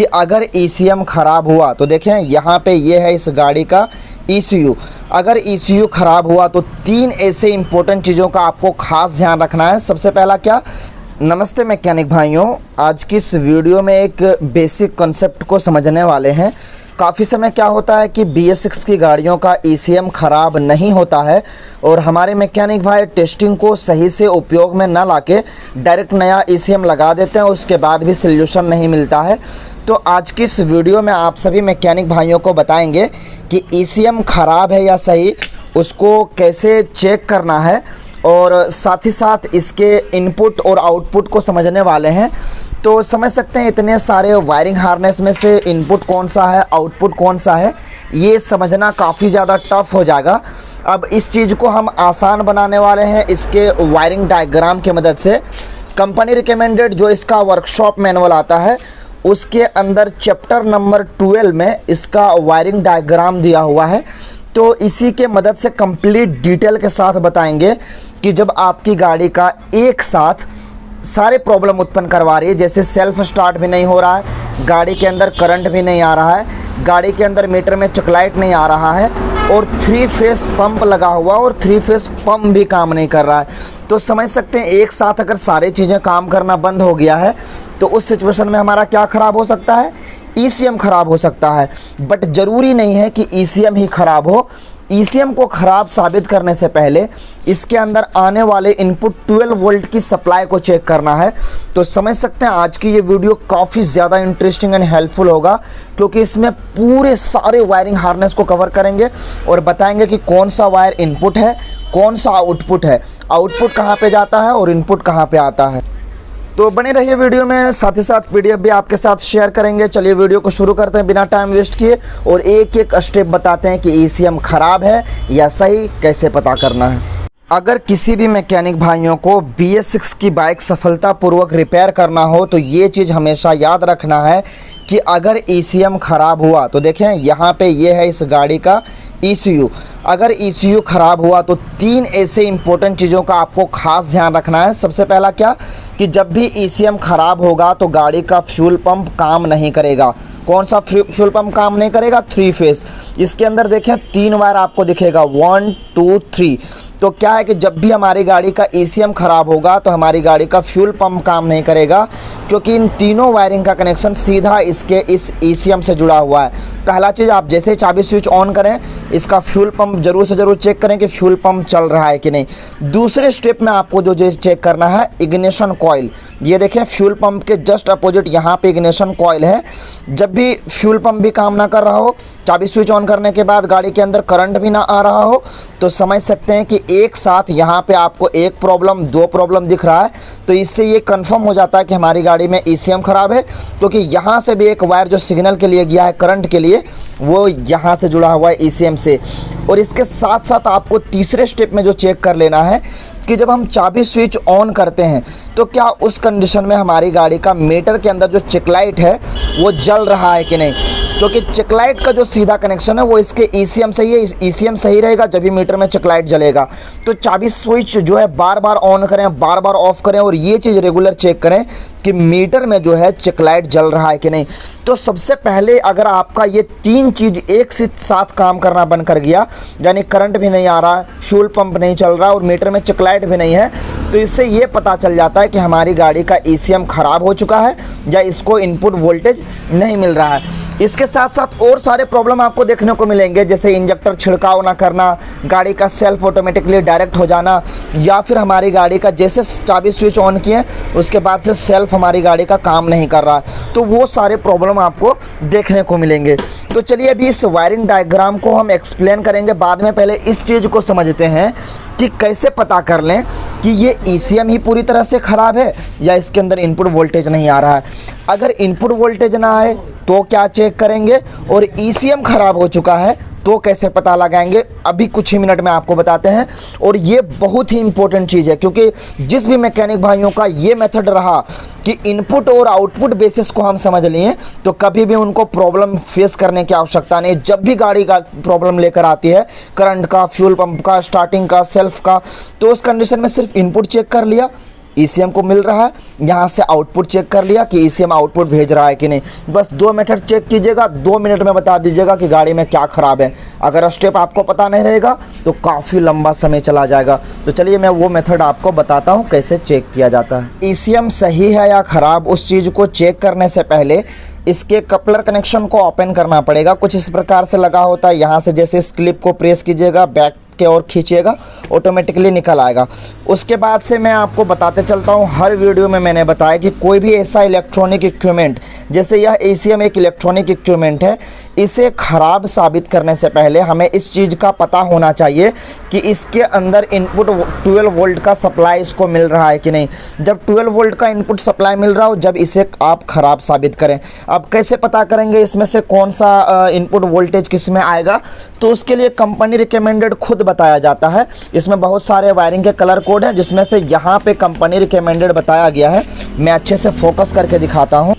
कि अगर ECM ख़राब हुआ तो देखें यहाँ पे ये है इस गाड़ी का ECU। अगर ECU ख़राब हुआ तो 3 ऐसे इंपॉर्टेंट चीज़ों का आपको खास ध्यान रखना है। सबसे पहला क्या, नमस्ते मैकेनिक भाइयों, आज की इस वीडियो में एक बेसिक कॉन्सेप्ट को समझने वाले हैं। काफ़ी समय क्या होता है कि BS6 की गाड़ियों का ECM ख़राब नहीं होता है और हमारे मैकेनिक भाई टेस्टिंग को सही से उपयोग में ना लाके डायरेक्ट नया ECM लगा देते हैं, उसके बाद भी सल्यूशन नहीं मिलता है। तो आज की इस वीडियो में आप सभी मैकेनिक भाइयों को बताएंगे कि ECM ख़राब है या सही, उसको कैसे चेक करना है और साथ ही साथ इसके इनपुट और आउटपुट को समझने वाले हैं। तो समझ सकते हैं इतने सारे वायरिंग हार्नेस में से इनपुट कौन सा है, आउटपुट कौन सा है, ये समझना काफ़ी ज़्यादा टफ हो जाएगा। अब इस चीज़ को हम आसान बनाने वाले हैं इसके वायरिंग डायग्राम की मदद से। कंपनी रिकमेंडेड जो इसका वर्कशॉप मैनुअल आता है उसके अंदर चैप्टर नंबर 12 में इसका वायरिंग डायग्राम दिया हुआ है। तो इसी के मदद से कंप्लीट डिटेल के साथ बताएंगे कि जब आपकी गाड़ी का एक साथ सारे प्रॉब्लम उत्पन्न करवा रही है, जैसे सेल्फ स्टार्ट भी नहीं हो रहा है, गाड़ी के अंदर करंट भी नहीं आ रहा है, गाड़ी के अंदर मीटर में चकलाइट नहीं आ रहा है और 3 फेस पंप लगा हुआ और 3 फेस पंप भी काम नहीं कर रहा है, तो समझ सकते हैं एक साथ अगर सारी चीज़ें काम करना बंद हो गया है तो उस सिचुएशन में हमारा क्या ख़राब हो सकता है, ECM ख़राब हो सकता है। बट ज़रूरी नहीं है कि ECM ही ख़राब हो। ECM को ख़राब साबित करने से पहले इसके अंदर आने वाले इनपुट 12 वोल्ट की सप्लाई को चेक करना है। तो समझ सकते हैं आज की ये वीडियो काफ़ी ज़्यादा इंटरेस्टिंग एंड हेल्पफुल होगा, क्योंकि इसमें पूरे सारे वायरिंग हार्नेस को कवर करेंगे और बताएंगे कि कौन सा वायर इनपुट है, कौन सा आउटपुट है, आउटपुट कहाँ पे जाता है और इनपुट कहाँ पे आता है। तो बने रहिए वीडियो में, साथ ही साथ PDF भी आपके साथ शेयर करेंगे। चलिए वीडियो को शुरू करते हैं बिना टाइम वेस्ट किए और एक एक स्टेप बताते हैं कि ECM ख़राब है या सही, कैसे पता करना है। अगर किसी भी मैकेनिक भाइयों को BS6 की बाइक सफलतापूर्वक रिपेयर करना हो तो ये चीज़ हमेशा याद रखना है कि अगर ECM ख़राब हुआ तो देखें यहाँ पे ये है इस गाड़ी का ECU। अगर ECU ख़राब हुआ तो 3 ऐसे इंपॉर्टेंट चीज़ों का आपको खास ध्यान रखना है। सबसे पहला क्या, कि जब भी ECM ख़राब होगा तो गाड़ी का फ्यूल पंप काम नहीं करेगा। कौन सा फ्यूल पंप काम नहीं करेगा, 3 फेस। इसके अंदर देखें 3 वायर आपको दिखेगा, 1 2 3। तो क्या है कि जब भी हमारी गाड़ी का ECM ख़राब होगा तो हमारी गाड़ी का फ्यूल पंप काम नहीं करेगा, क्योंकि इन तीनों वायरिंग का कनेक्शन सीधा इसके इस ECM से जुड़ा हुआ है। पहला चीज़, आप जैसे चाबी स्विच ऑन करें इसका फ्यूल पंप ज़रूर से ज़रूर चेक करें कि फ्यूल पंप चल रहा है कि नहीं। दूसरे स्टेप में आपको जो चेक करना है, इग्निशन कॉइल। ये देखें फ्यूल पंप के जस्ट अपोजिट यहाँ पे इग्निशन कॉइल है। जब भी फ्यूल पंप भी काम ना कर रहा हो, चाबी स्विच ऑन करने के बाद गाड़ी के अंदर करंट भी ना आ रहा हो, तो समझ सकते हैं कि एक साथ यहाँ पे आपको एक प्रॉब्लम 2 प्रॉब्लम दिख रहा है। तो इससे ये कंफर्म हो जाता है कि हमारी गाड़ी में ECM ख़राब है, क्योंकि यहाँ से भी एक वायर जो सिग्नल के लिए गया है करंट के लिए, वो यहाँ से जुड़ा हुआ है ECM से। और इसके साथ साथ आपको तीसरे स्टेप में जो चेक कर लेना है कि जब हम चाबी स्विच ऑन करते हैं तो क्या उस कंडीशन में हमारी गाड़ी का मीटर के अंदर जो चेकलाइट है वो जल रहा है कि नहीं, क्योंकि चेकलाइट का जो सीधा कनेक्शन है वो इसके ECM से ही है। ECM सही रहेगा जब भी मीटर में चेकलाइट जलेगा। तो चाबी स्विच जो है बार बार ऑन करें, बार बार ऑफ करें और ये चीज़ रेगुलर चेक करें कि मीटर में जो है चेकलाइट जल रहा है कि नहीं। तो सबसे पहले अगर आपका ये 3 चीज़ एक साथ काम करना बंद कर गया, यानी करंट भी नहीं आ रहा, फ्यूल पंप नहीं चल रहा और मीटर में चेकलाइट भी नहीं है, तो इससे ये पता चल जाता है कि हमारी गाड़ी का ECM ख़राब हो चुका है या इसको इनपुट वोल्टेज नहीं मिल रहा है। इसके साथ साथ और सारे प्रॉब्लम आपको देखने को मिलेंगे, जैसे इंजेक्टर छिड़काव ना करना, गाड़ी का सेल्फ ऑटोमेटिकली डायरेक्ट हो जाना, या फिर हमारी गाड़ी का जैसे चाबी स्विच ऑन किए उसके बाद से सेल्फ हमारी गाड़ी का काम नहीं कर रहा, तो वो सारे प्रॉब्लम आपको देखने को मिलेंगे। तो चलिए अभी इस वायरिंग डायग्राम को हम एक्सप्लेन करेंगे बाद में। पहले इस चीज़ को समझते हैं कि कैसे पता कर लें कि ये ECM ही पूरी तरह से ख़राब है या इसके अंदर इनपुट वोल्टेज नहीं आ रहा है। अगर इनपुट वोल्टेज ना आए तो क्या चेक करेंगे, और ECM ख़राब हो चुका है तो कैसे पता लगाएंगे, अभी कुछ ही मिनट में आपको बताते हैं। और ये बहुत ही इंपॉर्टेंट चीज़ है, क्योंकि जिस भी मैकेनिक भाइयों का ये मेथड रहा कि इनपुट और आउटपुट बेसिस को हम समझ लिए, तो कभी भी उनको प्रॉब्लम फेस करने की आवश्यकता नहीं। जब भी गाड़ी का प्रॉब्लम लेकर आती है, करंट का, फ्यूल पंप का, स्टार्टिंग का, सेल्फ का, तो उस कंडीशन में सिर्फ इनपुट चेक कर लिया, ECM को मिल रहा है, यहाँ से आउटपुट चेक कर लिया कि ECM आउटपुट भेज रहा है कि नहीं। बस 2 मेथड चेक कीजिएगा, 2 मिनट में बता दीजिएगा कि गाड़ी में क्या ख़राब है। अगर स्टेप आपको पता नहीं रहेगा तो काफ़ी लंबा समय चला जाएगा। तो चलिए मैं वो मेथड आपको बताता हूँ कैसे चेक किया जाता है। ECM सही है या ख़राब, उस चीज़ को चेक करने से पहले इसके कपलर कनेक्शन को ओपन करना पड़ेगा। कुछ इस प्रकार से लगा होता है, यहाँ से जैसे इस क्लिप को प्रेस कीजिएगा, बैक के और खींचिएगा, ऑटोमेटिकली निकल आएगा। उसके बाद से मैं आपको बताते चलता हूँ, हर वीडियो में मैंने बताया कि कोई भी ऐसा इलेक्ट्रॉनिक इक्विपमेंट, जैसे यह ECM एक इलेक्ट्रॉनिक इक्विपमेंट है, इसे ख़राब साबित करने से पहले हमें इस चीज़ का पता होना चाहिए कि इसके अंदर इनपुट 12 वोल्ट का सप्लाई इसको मिल रहा है कि नहीं। जब 12 वोल्ट का इनपुट सप्लाई मिल रहा हो, जब इसे आप ख़राब साबित करें। अब कैसे पता करेंगे इसमें से कौन सा इनपुट वोल्टेज किस में आएगा, तो उसके लिए कंपनी रिकमेंडेड खुद बताया जाता है। इसमें बहुत सारे वायरिंग के कलर कोड हैं, जिसमें से यहाँ पे कंपनी रिकमेंडेड बताया गया है। मैं अच्छे से फोकस करके दिखाता हूँ।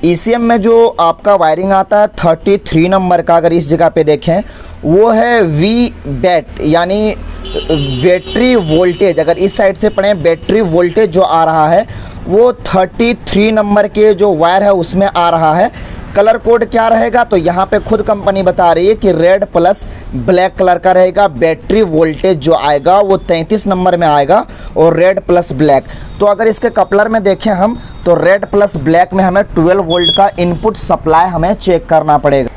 ECM में जो आपका वायरिंग आता है 33 नंबर का, अगर इस जगह पे देखें, वो है VBAT यानी बैटरी वोल्टेज। अगर इस साइड से पढ़ें, बैटरी वोल्टेज जो आ रहा है वो 33 नंबर के जो वायर है उसमें आ रहा है। कलर कोड क्या रहेगा, तो यहाँ पे खुद कंपनी बता रही है कि रेड प्लस ब्लैक कलर का रहेगा। बैटरी वोल्टेज जो आएगा वो 33 नंबर में आएगा और रेड प्लस ब्लैक। तो अगर इसके कपलर में देखें हम, तो रेड प्लस ब्लैक में हमें 12 वोल्ट का इनपुट सप्लाई हमें चेक करना पड़ेगा।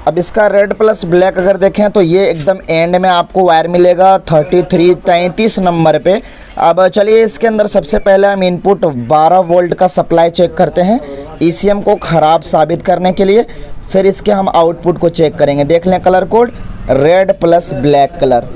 अब इसका रेड प्लस ब्लैक अगर देखें तो ये एकदम एंड में आपको वायर मिलेगा 33 नंबर पे। अब चलिए इसके अंदर सबसे पहले हम इनपुट 12 वोल्ट का सप्लाई चेक करते हैं ECM को ख़राब साबित करने के लिए। फिर इसके हम आउटपुट को चेक करेंगे। देख लें colour code red plus black colour.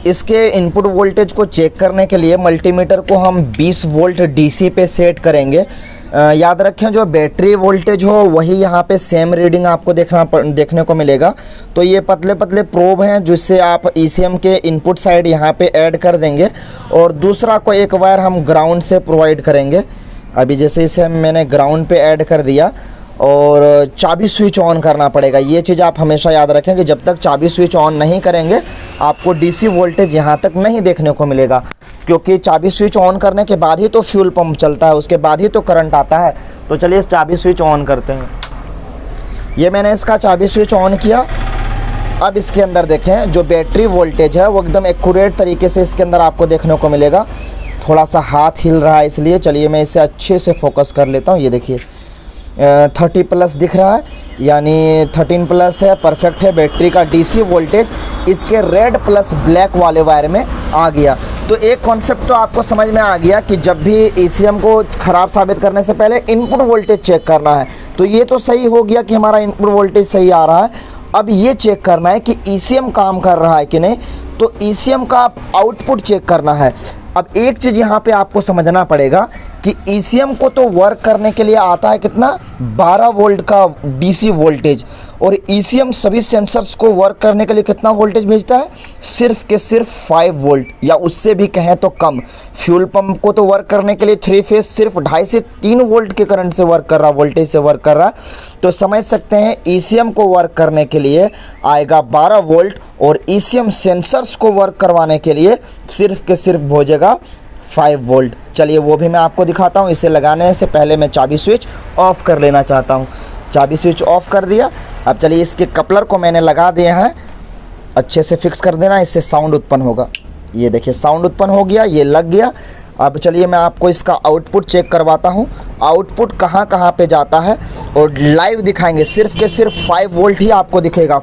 इसके इनपुट वोल्टेज को चेक करने के लिए मल्टीमीटर को हम 20 वोल्ट DC पे सेट करेंगे। याद रखें, जो बैटरी वोल्टेज हो वही यहाँ पे सेम रीडिंग आपको देखने को मिलेगा। तो ये पतले पतले प्रोब हैं जिससे आप ECM के इनपुट साइड यहाँ पे ऐड कर देंगे, और दूसरा को एक वायर हम ग्राउंड से प्रोवाइड करेंगे। अभी जैसे इसे मैंने ग्राउंड पे ऐड कर दिया, और चाबी स्विच ऑन करना पड़ेगा। ये चीज़ आप हमेशा याद रखें कि जब तक चाबी स्विच ऑन नहीं करेंगे आपको DC वोल्टेज यहाँ तक नहीं देखने को मिलेगा, क्योंकि चाबी स्विच ऑन करने के बाद ही तो फ्यूल पंप चलता है, उसके बाद ही तो करंट आता है। तो चलिए इस चाबी स्विच ऑन करते हैं। ये मैंने इसका चाबी स्विच ऑन किया। अब इसके अंदर देखें, जो बैटरी वोल्टेज है वो एकदम एक्यूरेट तरीके से इसके अंदर आपको देखने को मिलेगा। थोड़ा सा हाथ हिल रहा है इसलिए, चलिए मैं इसे अच्छे से फोकस कर लेता हूँ। ये देखिए 30 प्लस दिख रहा है, यानी 13 प्लस है, परफेक्ट है। बैटरी का DC वोल्टेज इसके रेड प्लस ब्लैक वाले वायर में आ गया। तो एक कॉन्सेप्ट तो आपको समझ में आ गया कि जब भी ECM को ख़राब साबित करने से पहले इनपुट वोल्टेज चेक करना है। तो ये तो सही हो गया कि हमारा इनपुट वोल्टेज सही आ रहा है। अब ये चेक करना है कि ECM काम कर रहा है कि नहीं। तो ECM का आउटपुट चेक करना है। अब एक चीज़ यहाँ पे आपको समझना पड़ेगा कि ECM को तो वर्क करने के लिए आता है कितना, 12 वोल्ट का DC वोल्टेज, और ECM सभी सेंसर्स को वर्क करने के लिए कितना वोल्टेज भेजता है, सिर्फ के सिर्फ 5 वोल्ट या उससे भी कहें तो कम। फ्यूल पंप को तो वर्क करने के लिए 3 फेज सिर्फ 2.5 से 3 वोल्ट के करंट से वर्क कर रहा, वोल्टेज से वर्क कर रहा है। तो समझ सकते हैं ECM को वर्क करने के लिए आएगा 12 वोल्ट, और ECM सेंसर्स को वर्क करवाने के लिए सिर्फ के सिर्फ भेजेगा 5 वोल्ट। चलिए वो भी मैं आपको दिखाता हूँ। इसे लगाने से पहले मैं चाबी स्विच ऑफ़ कर लेना चाहता हूँ। चाबी स्विच ऑफ़ कर दिया। अब चलिए इसके कपलर को मैंने लगा दिया है, अच्छे से फिक्स कर देना, इससे साउंड उत्पन्न होगा। ये देखिए साउंड उत्पन्न हो गया, ये लग गया। अब चलिए मैं आपको इसका आउटपुट चेक करवाता हूँ, आउटपुट कहाँ कहाँ पे जाता है, और लाइव दिखाएंगे। सिर्फ के सिर्फ 5 वोल्ट ही आपको दिखेगा।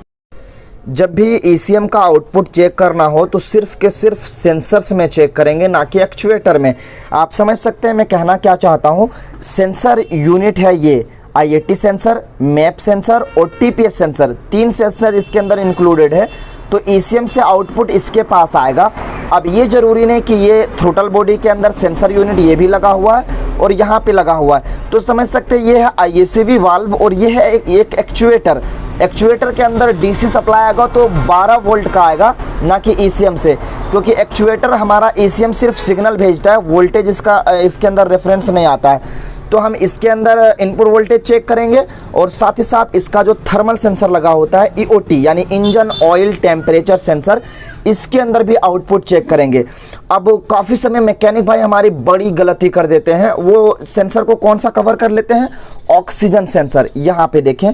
जब भी ECM का आउटपुट चेक करना हो तो सिर्फ के सिर्फ सेंसर्स में चेक करेंगे, ना कि एक्चुएटर में। आप समझ सकते हैं मैं कहना क्या चाहता हूँ। सेंसर यूनिट है ये, IAT सेंसर, मैप सेंसर और TPS सेंसर, 3 सेंसर इसके अंदर इंक्लूडेड है। तो ECM से आउटपुट इसके पास आएगा। अब ये ज़रूरी नहीं कि ये थ्रोटल बॉडी के अंदर सेंसर यूनिट ये भी लगा हुआ है और यहाँ पे लगा हुआ है। तो समझ सकते हैं ये है IACV वाल्व, और ये है एक एक्चुएटर। एक्चुएटर के अंदर DC सप्लाई आएगा तो 12 वोल्ट का आएगा, ना कि ECM से, क्योंकि एक्चुएटर हमारा ECM सिर्फ सिग्नल भेजता है, वोल्टेज इसका इसके अंदर रेफरेंस नहीं आता है। तो हम इसके अंदर इनपुट वोल्टेज चेक करेंगे, और साथ ही साथ इसका जो थर्मल सेंसर लगा होता है EOT यानी इंजन ऑयल टेम्परेचर सेंसर, इसके अंदर भी आउटपुट चेक करेंगे। अब काफ़ी समय मैकेनिक भाई हमारी बड़ी गलती कर देते हैं, वो सेंसर को कौन सा कवर कर लेते हैं, ऑक्सीजन सेंसर। यहाँ पे देखें,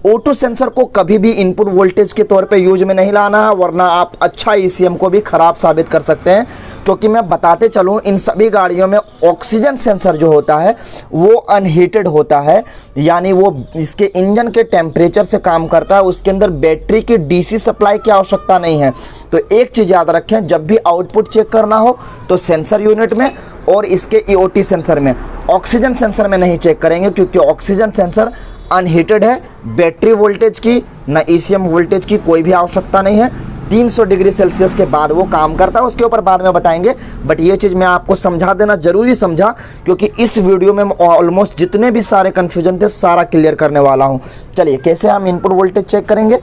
ऑटो सेंसर को कभी भी इनपुट वोल्टेज के तौर पे यूज में नहीं लाना है, वरना आप अच्छा ईसीएम को भी ख़राब साबित कर सकते हैं। क्योंकि मैं बताते चलूँ, इन सभी गाड़ियों में ऑक्सीजन सेंसर जो होता है वो अनहीटेड होता है, यानी वो इसके इंजन के टेम्परेचर से काम करता है, उसके अंदर बैटरी की डीसी सप्लाई की आवश्यकता नहीं है। तो एक चीज़ याद रखें, जब भी आउटपुट चेक करना हो तो सेंसर यूनिट में और इसके ईओटी सेंसर में, ऑक्सीजन सेंसर में नहीं चेक करेंगे, क्योंकि ऑक्सीजन सेंसर अनहीटेड है, बैटरी वोल्टेज की ना ईसीएम वोल्टेज की कोई भी आवश्यकता नहीं है। 300 डिग्री सेल्सियस के बाद वो काम करता है, उसके ऊपर बाद में बताएंगे। बट ये चीज़ मैं आपको समझा देना जरूरी समझा, क्योंकि इस वीडियो में ऑलमोस्ट जितने भी सारे कन्फ्यूजन थे सारा क्लियर करने वाला हूँ। चलिए, कैसे हम इनपुट वोल्टेज चेक करेंगे।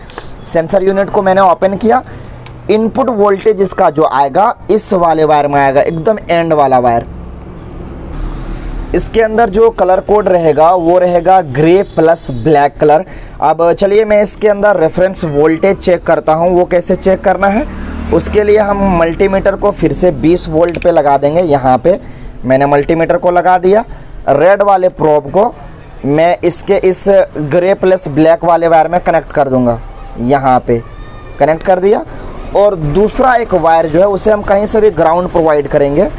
सेंसर यूनिट को मैंने ओपन किया, इनपुट वोल्टेज इसका जो आएगा इस वाले वायर में आएगा, एकदम एंड वाला वायर। इसके अंदर जो कलर कोड रहेगा वो रहेगा ग्रे प्लस ब्लैक कलर। अब चलिए मैं इसके अंदर रेफरेंस वोल्टेज चेक करता हूँ, वो कैसे चेक करना है। उसके लिए हम मल्टीमीटर को फिर से 20 वोल्ट पे लगा देंगे। यहाँ पे मैंने मल्टीमीटर को लगा दिया। रेड वाले प्रोब को मैं इसके इस ग्रे प्लस ब्लैक वाले वायर में कनेक्ट कर दूँगा, यहाँ पे कनेक्ट कर दिया। और दूसरा एक वायर जो है उसे हम कहीं से भी ग्राउंड प्रोवाइड करेंगे,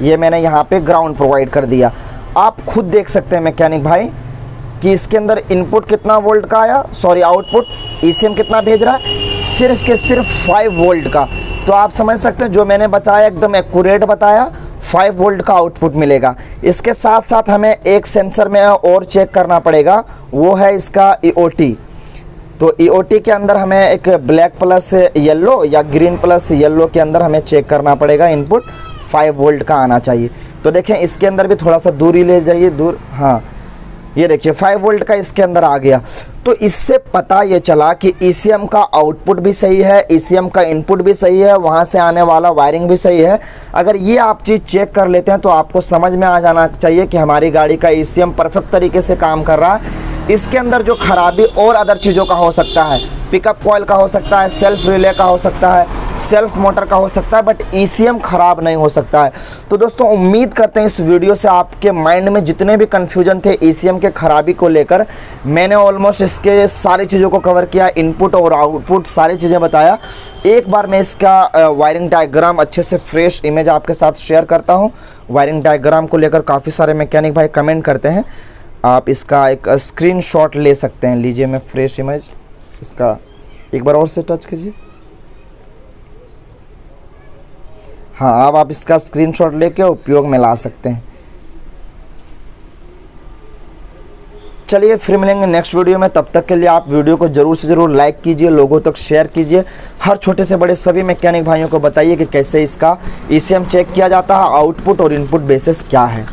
ये मैंने यहाँ पे ग्राउंड प्रोवाइड कर दिया। आप खुद देख सकते हैं मैकेनिक भाई कि इसके अंदर इनपुट कितना वोल्ट का आया, सॉरी आउटपुट ईसीएम कितना भेज रहा है, सिर्फ के सिर्फ 5 वोल्ट का। तो आप समझ सकते हैं जो मैंने बताया एकदम एक्यूरेट बताया, 5 वोल्ट का आउटपुट मिलेगा। इसके साथ साथ हमें एक सेंसर में और चेक करना पड़ेगा, वो है इसका ईओटी। तो ईओटी के अंदर हमें एक ब्लैक प्लस येलो या ग्रीन प्लस येलो के अंदर हमें चेक करना पड़ेगा, इनपुट 5 वोल्ट का आना चाहिए। तो देखें इसके अंदर भी थोड़ा सा दूरी ले जाइए, दूर, हाँ ये देखिए 5 वोल्ट का इसके अंदर आ गया। तो इससे पता ये चला कि ईसीएम का आउटपुट भी सही है, ईसीएम का इनपुट भी सही है, वहाँ से आने वाला वायरिंग भी सही है। अगर ये आप चीज़ चेक कर लेते हैं तो आपको समझ में आ जाना चाहिए कि हमारी गाड़ी का ईसीएम परफेक्ट तरीके से काम कर रहा है। इसके अंदर जो खराबी और अदर चीज़ों का हो सकता है, पिकअप कॉइल का हो सकता है, सेल्फ रिले का हो सकता है, सेल्फ मोटर का हो सकता है, बट ईसीएम खराब नहीं हो सकता है। तो दोस्तों उम्मीद करते हैं इस वीडियो से आपके माइंड में जितने भी कन्फ्यूजन थे ईसीएम के खराबी को लेकर, मैंने ऑलमोस्ट इसके सारी चीज़ों को कवर किया, इनपुट और आउटपुट सारी चीज़ें बताया। एक बार मैं इसका वायरिंग डायग्राम अच्छे से फ्रेश इमेज आपके साथ शेयर करता हूँ। वायरिंग डायग्राम को लेकर काफ़ी सारे मैकेनिक भाई कमेंट करते हैं, आप इसका एक स्क्रीनशॉट ले सकते हैं। लीजिए मैं फ्रेश इमेज इसका एक बार और से टच कीजिए। हाँ, अब आप इसका स्क्रीनशॉट लेके उपयोग में ला सकते हैं। चलिए फिर मिलेंगे नेक्स्ट वीडियो में, तब तक के लिए आप वीडियो को जरूर से ज़रूर लाइक कीजिए, लोगों तक शेयर कीजिए। हर छोटे से बड़े सभी मैकेनिक भाइयों को बताइए कि कैसे इसका ईसीएम चेक किया जाता है, आउटपुट और इनपुट बेसिस क्या है।